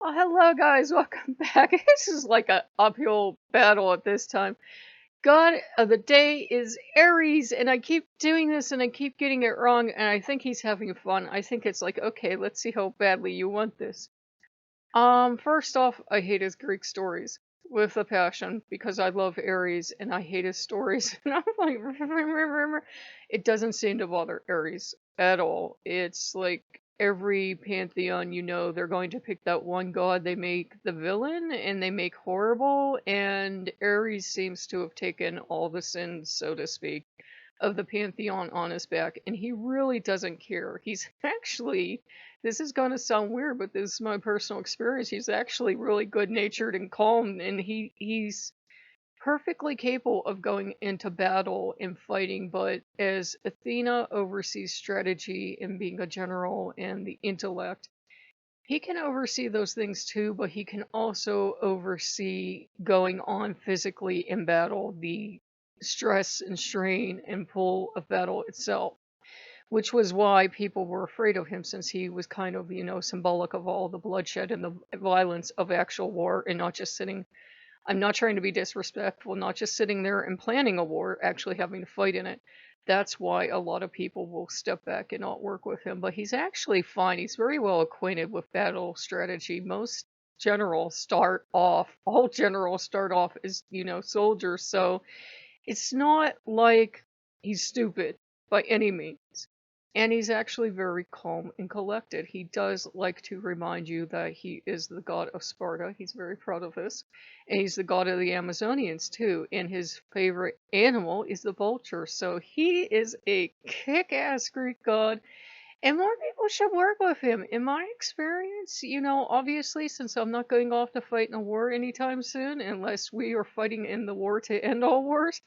Oh, hello, guys. Welcome back. This is like a uphill battle at this time. God of the day is Aries, and I keep doing this and I keep getting it wrong, and I think he's having fun. I think it's like, okay, let's see how badly you want this. First off, I hate his Greek stories with a passion because I love Aries and I hate his stories. And I'm like, it doesn't seem to bother Aries at all. It's like every pantheon, they're going to pick that one god they make the villain and they make horrible. And Aries seems to have taken all the sins, so to speak, of the pantheon on his back, and he really doesn't care. He's actually, this is going to sound weird, but this is my personal experience. He's actually really good-natured and calm, and he's perfectly capable of going into battle and fighting. But as Athena oversees strategy and being a general and the intellect, he can oversee those things too, but he can also oversee going on physically in battle, the stress and strain and pull of battle itself, which was why people were afraid of him, since he was kind of, symbolic of all the bloodshed and the violence of actual war, and not just sitting. I'm not trying to be disrespectful, not just sitting there and planning a war, actually having to fight in it. That's why a lot of people will step back and not work with him. But he's actually fine. He's very well acquainted with battle strategy. All generals start off as, soldiers. So it's not like he's stupid by any means. And he's actually very calm and collected. He does like to remind you that he is the god of Sparta. He's very proud of this. And he's the god of the Amazonians, too. And his favorite animal is the vulture. So he is a kick-ass Greek god. And more people should work with him. In my experience, obviously, since I'm not going off to fight in a war anytime soon, unless we are fighting in the war to end all wars,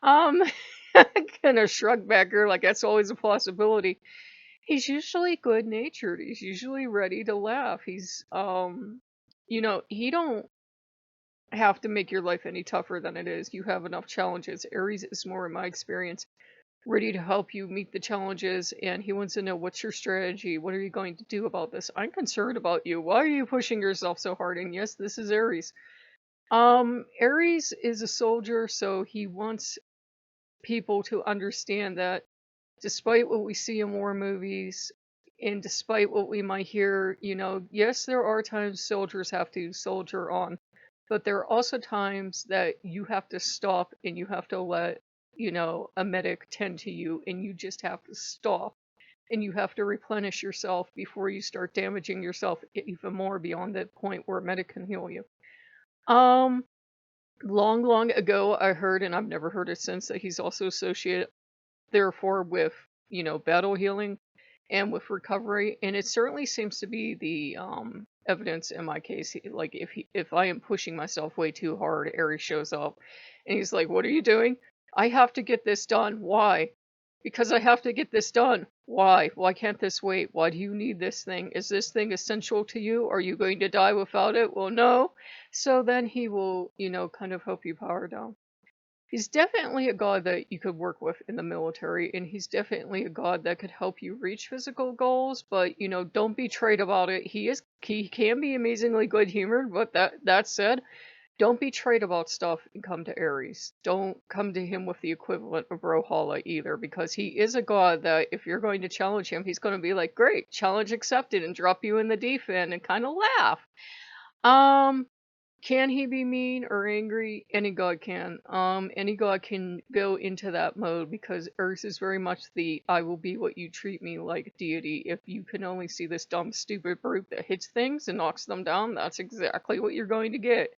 um, kind of shrug back here, like that's always a possibility. He's usually good natured. He's usually ready to laugh. He don't have to make your life any tougher than it is. You have enough challenges. Aries is more, in my experience, ready to help you meet the challenges, and he wants to know, what's your strategy? What are you going to do about this? I'm concerned about you. Why are you pushing yourself so hard? And yes, this is Aries. Aries is a soldier, so he wants people to understand that despite what we see in war movies and despite what we might hear, yes, there are times soldiers have to soldier on, but there are also times that you have to stop and you have to let, a medic tend to you, and you just have to stop and you have to replenish yourself before you start damaging yourself even more beyond the point where a medic can heal you. Um, long ago, I heard, and I've never heard it since, that he's also associated, therefore, with, battle healing and with recovery. And it certainly seems to be the evidence in my case. Like, if I am pushing myself way too hard, Aries shows up and he's like, what are you doing? I have to get this done. Why? Because I have to get this done. Why can't this wait? Why do you need this thing? Is this thing essential to you? Are you going to die without it? Well, no. So then he will, kind of help you power down. He's definitely a god that you could work with in the military, and he's definitely a god that could help you reach physical goals, but, don't be trite about it. He can be amazingly good humored, but that said, don't be trite about stuff and come to Aries. Don't come to him with the equivalent of Brawlhalla either, because he is a god that if you're going to challenge him, he's going to be like, great, challenge accepted, and drop you in the deep end and kind of laugh. Can he be mean or angry? Any god can. Any god can go into that mode, because Earth is very much the I will be what you treat me like deity. If you can only see this dumb, stupid brute that hits things and knocks them down, that's exactly what you're going to get.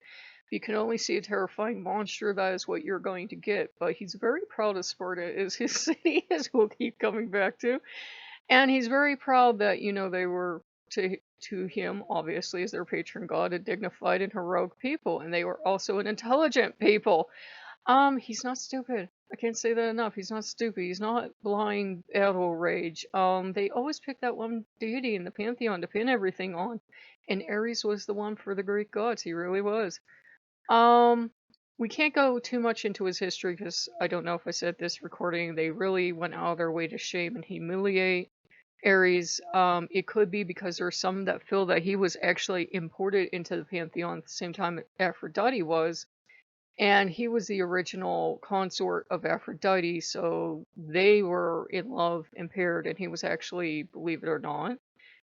If you can only see a terrifying monster, that is what you're going to get. But he's very proud of Sparta as his city, as we'll keep coming back to. And he's very proud that, they were to him, obviously, as their patron god, a dignified and heroic people, and they were also an intelligent people. He's not stupid. I can't say that enough. He's not stupid. He's not blind battle rage. They always pick that one deity in the pantheon to pin everything on, and Ares was the one for the Greek gods. He really was. We can't go too much into his history because I don't know if I said this recording. They really went out of their way to shame and humiliate Aries. It could be because there's some that feel that he was actually imported into the pantheon at the same time Aphrodite was, and he was the original consort of Aphrodite, so they were in love and paired, and he was actually, believe it or not,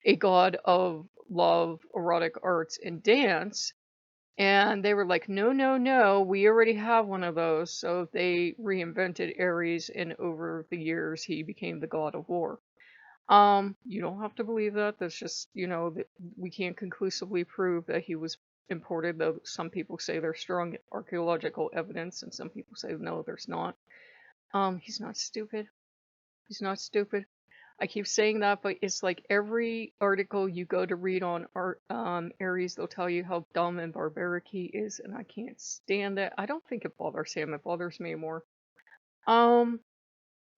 a god of love, erotic arts, and dance. And they were like, no, no, no, we already have one of those. So they reinvented Ares, and over the years, he became the god of war. You don't have to believe that. That's just, that we can't conclusively prove that he was imported, though some people say there's strong archaeological evidence, and some people say no, there's not. He's not stupid. He's not stupid. I keep saying that, but it's like every article you go to read on art, Aries, they'll tell you how dumb and barbaric he is, and I can't stand it. I don't think it bothers him. It bothers me more. Um,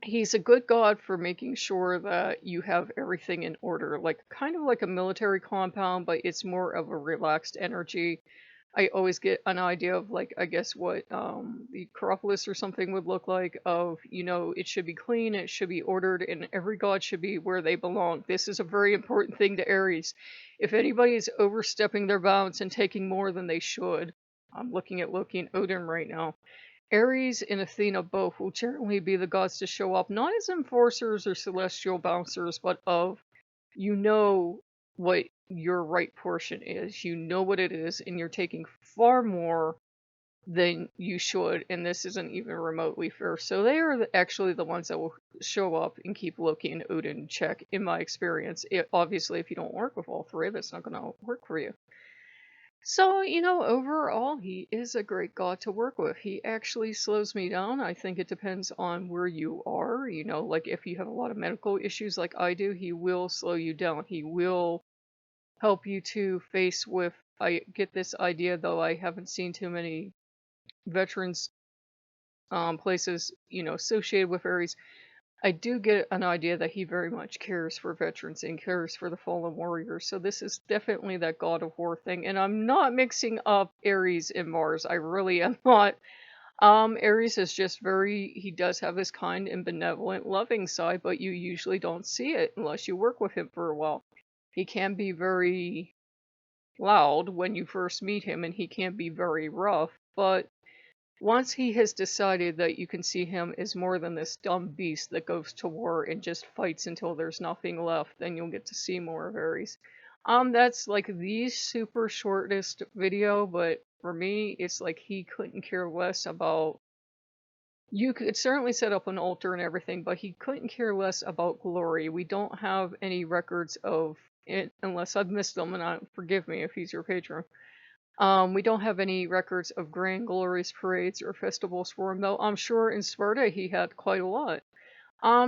he's a good god for making sure that you have everything in order, like kind of like a military compound, but it's more of a relaxed energy. I always get an idea of, like, I guess what the Acropolis or something would look like, of, it should be clean, it should be ordered, and every god should be where they belong. This is a very important thing to Aries. If anybody is overstepping their bounds and taking more than they should, I'm looking at Loki and Odin right now. Ares and Athena both will generally be the gods to show up, not as enforcers or celestial bouncers, but of, you know what your right portion is, you know what it is, and you're taking far more than you should, and this isn't even remotely fair. So they are actually the ones that will show up and keep Loki and Odin in check, in my experience. Obviously, if you don't work with all three, that's not going to work for you. So, overall, he is a great god to work with. He actually slows me down. I think it depends on where you are. Like if you have a lot of medical issues like I do, he will slow you down. He will help you to face with. I get this idea, though I haven't seen too many veterans places, associated with Ares. I do get an idea that he very much cares for veterans and cares for the fallen warriors. So this is definitely that God of War thing. And I'm not mixing up Ares and Mars. I really am not. Ares is just he does have this kind and benevolent, loving side, but you usually don't see it unless you work with him for a while. He can be very loud when you first meet him, and he can be very rough, but once he has decided that you can see him as more than this dumb beast that goes to war and just fights until there's nothing left, then you'll get to see more of Ares. That's like the super shortest video, but for me, it's like he couldn't care less about. You could certainly set up an altar and everything, but he couldn't care less about glory. We don't have any records of it, unless I've missed them, and forgive me if he's your patron. We don't have any records of grand glorious parades or festivals for him, though I'm sure in Sparta he had quite a lot.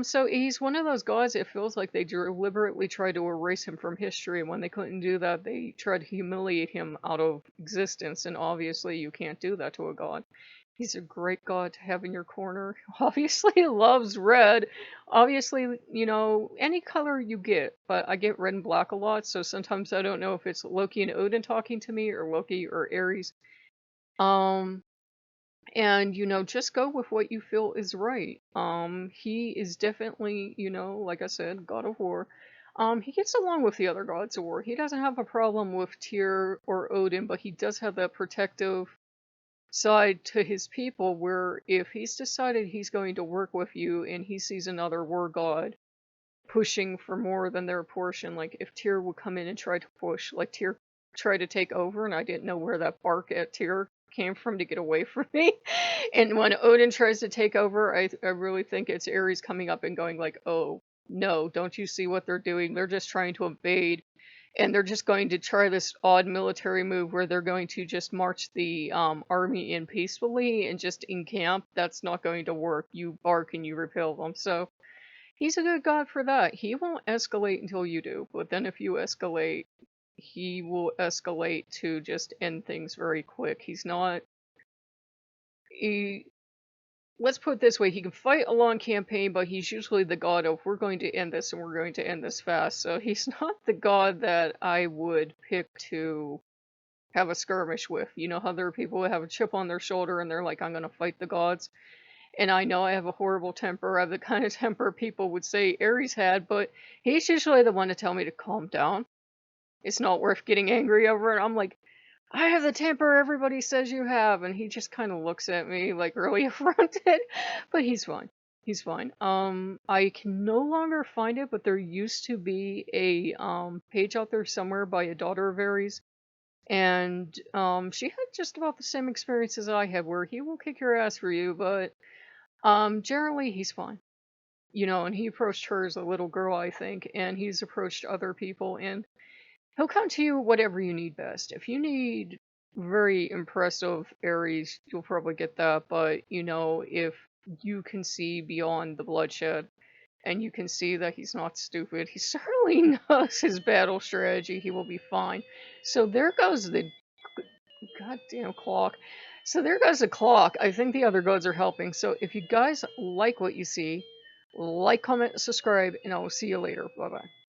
So he's one of those gods, it feels like they deliberately tried to erase him from history, and when they couldn't do that, they tried to humiliate him out of existence, and obviously you can't do that to a god. He's a great god to have in your corner. Obviously he loves red. Obviously, any color you get, but I get red and black a lot, so sometimes I don't know if it's Loki and Odin talking to me, or Loki or Ares. Um, and just go with what you feel is right. He is definitely, like I said, god of war. He gets along with the other gods of war. He doesn't have a problem with Tyr or Odin, but he does have that protective side to his people, where if he's decided he's going to work with you and he sees another war god pushing for more than their portion, like if Tyr would come in and try to push, like Tyr tried to take over, and I didn't know where that bark at Tyr came from to get away from me. And when Odin tries to take over, I really think it's Ares coming up and going like, oh no, don't you see what they're doing? They're just trying to invade, and they're just going to try this odd military move where they're going to just march the army in peacefully and just encamp. That's not going to work. You bark and you repel them. So he's a good god for that. He won't escalate until you do, but then if you escalate, he will escalate to just end things very quick. He's not. He, let's put it this way, he can fight a long campaign, but he's usually the god of, we're going to end this and we're going to end this fast. So he's not the god that I would pick to have a skirmish with. You know how there are people who have a chip on their shoulder and they're like, I'm going to fight the gods? And I know I have a horrible temper. I have the kind of temper people would say Aries had, but he's usually the one to tell me to calm down. It's not worth getting angry over it. I'm like, I have the temper everybody says you have. And he just kind of looks at me like really affronted, but he's fine. He's fine. I can no longer find it, but there used to be a page out there somewhere by a daughter of Aries, and she had just about the same experiences I had, where he will kick your ass for you, but generally he's fine. You know, and he approached her as a little girl, I think, and he's approached other people, and he'll come to you whatever you need best. If you need very impressive Aries, you'll probably get that, but you know, if you can see beyond the bloodshed and you can see that he's not stupid, he certainly knows his battle strategy, he will be fine. So there goes the goddamn clock. So there goes the clock. I think the other gods are helping. So if you guys like what you see, like, comment, subscribe, and I will see you later. Bye bye.